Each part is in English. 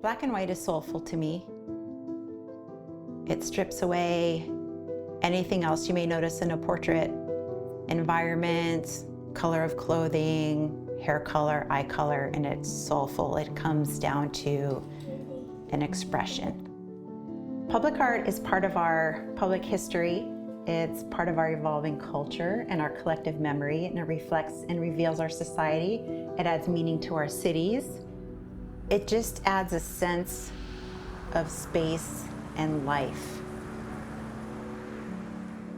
Black and white is soulful to me. It strips away anything else you may notice in a portrait. Environment, color of clothing, hair color, eye color, and it's soulful. It comes down to an expression. Public art is part of our public history. It's part of our evolving culture and our collective memory, and it reflects and reveals our society. It adds meaning to our cities. It just adds a sense of space and life.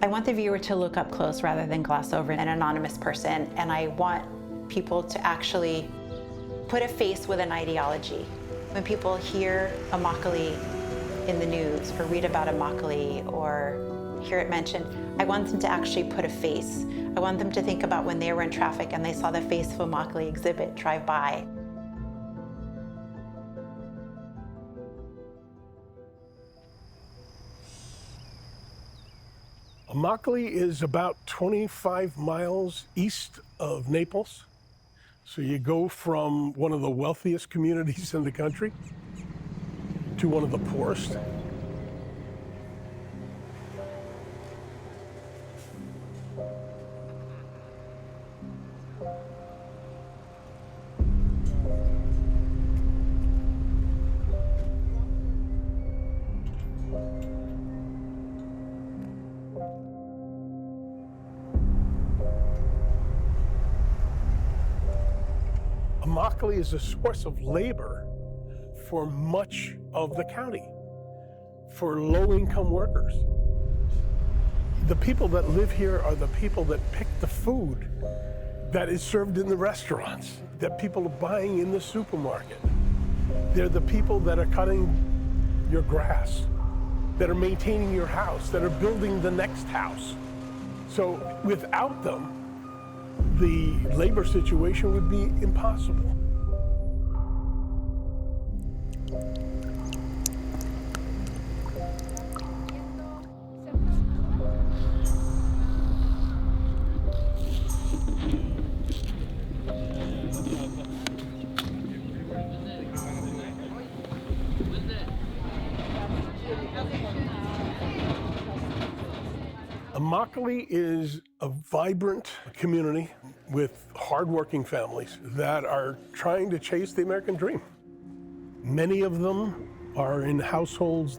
I want the viewer to look up close rather than gloss over an anonymous person, and I want people to actually put a face with an ideology. When people hear Immokalee in the news or read about Immokalee or hear it mentioned, I want them to actually put a face. I want them to think about when they were in traffic and they saw the Face of Immokalee exhibit drive by. Immokalee is about 25 miles east of Naples. So you go from one of the wealthiest communities in the country to one of the poorest. Immokalee is a source of labor for much of the county, for low-income workers. The people that live here are the people that pick the food that is served in the restaurants, that people are buying in the supermarket. They're the people that are cutting your grass, that are maintaining your house, that are building the next house. So without them, the labor situation would be impossible. Immokalee is a vibrant community with hardworking families that are trying to chase the American dream. Many of them are in households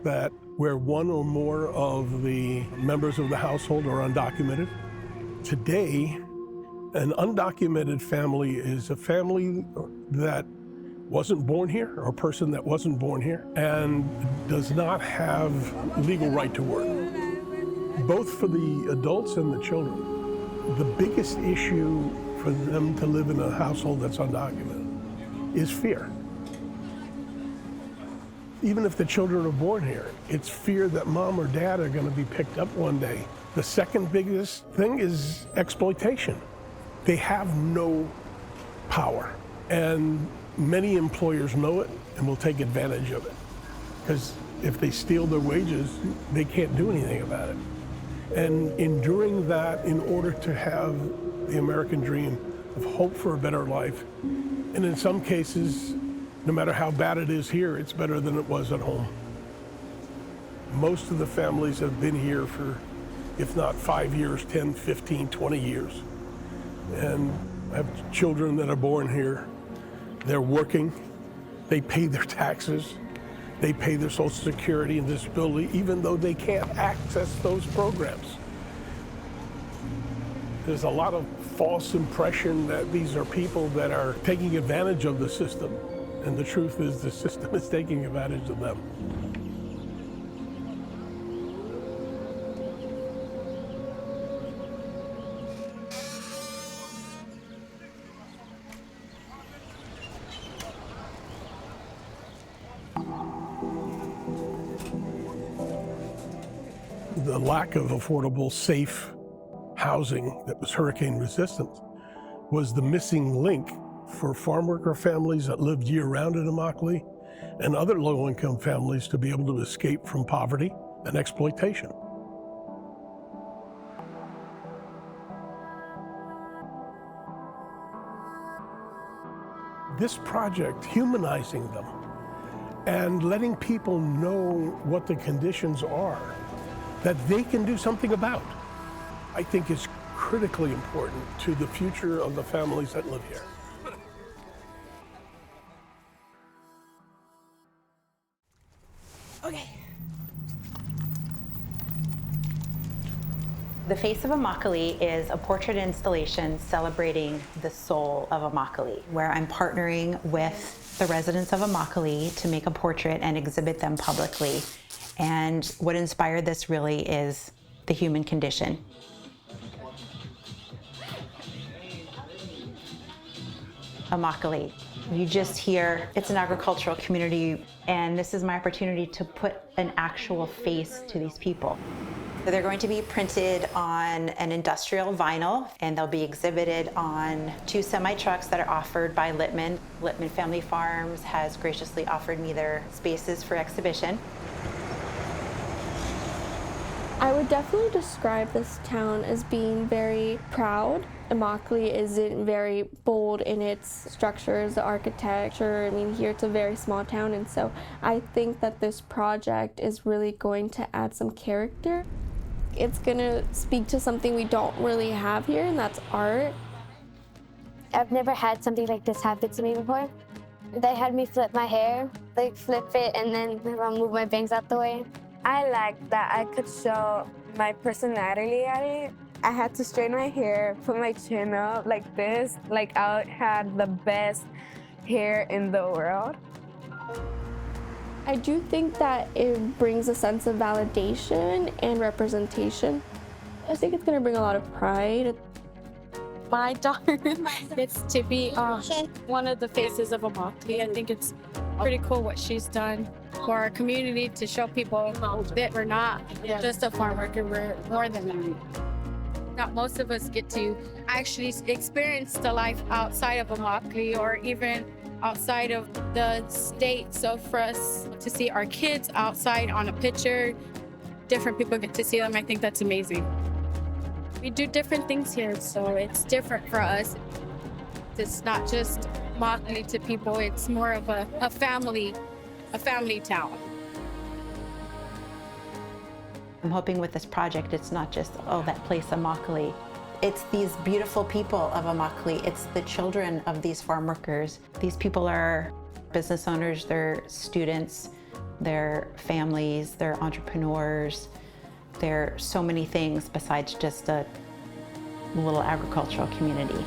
where one or more of the members of the household are undocumented. Today, an undocumented family is a family that wasn't born here, or a person that wasn't born here, and does not have legal right to work. Both for the adults and the children. The biggest issue for them to live in a household that's undocumented is fear. Even if the children are born here, it's fear that mom or dad are going to be picked up one day. The second biggest thing is exploitation. They have no power, and many employers know it and will take advantage of it. Because if they steal their wages, they can't do anything about it. And enduring that in order to have the American dream of hope for a better life. And in some cases, no matter how bad it is here, it's better than it was at home. Most of the families have been here for, if not 5 years, 10, 15, 20 years. And I have children that are born here. They're working, they pay their taxes, they pay their Social Security and disability, even though they can't access those programs. There's a lot of false impression that these are people that are taking advantage of the system. And the truth is the system is taking advantage of them. The lack of affordable, safe housing that was hurricane resistant was the missing link for farm worker families that lived year-round in Immokalee and other low-income families to be able to escape from poverty and exploitation. This project, humanizing them and letting people know what the conditions are that they can do something about, I think is critically important to the future of the families that live here. Okay. The Face of Immokalee is a portrait installation celebrating the soul of Immokalee, where I'm partnering with the residents of Immokalee to make a portrait and exhibit them publicly. And what inspired this really is the human condition. Immokalee. You just hear it's an agricultural community, and this is my opportunity to put an actual face to these people. They're going to be printed on an industrial vinyl, and they'll be exhibited on 2 semi-trucks that are offered by Littman. Littman Family Farms has graciously offered me their spaces for exhibition. I would definitely describe this town as being very proud. Immokalee isn't very bold in its structures, the architecture. I mean, here it's a very small town, and so I think that this project is really going to add some character. It's gonna speak to something we don't really have here, and that's art. I've never had something like this happen to me before. They had me flip my hair, like flip it, and then move my bangs out the way. I like that I could show my personality at it. I had to straighten my hair, put my chin up like this, like I had the best hair in the world. I do think that it brings a sense of validation and representation. I think it's going to bring a lot of pride. My daughter gets to be one of the faces of Immokalee. I think it's pretty cool what she's done for our community to show people that we're not just a farm worker, we're more than that. Not most of us get to actually experience the life outside of Immokalee or even outside of the state. So for us to see our kids outside on a picture, different people get to see them. I think that's amazing. We do different things here, so it's different for us. It's not just Immokalee to people, it's more of a family town. I'm hoping with this project, it's not just, oh, that place, Immokalee. It's these beautiful people of Immokalee. It's the children of these farm workers. These people are business owners, they're students, they're families, they're entrepreneurs. They're so many things besides just a little agricultural community.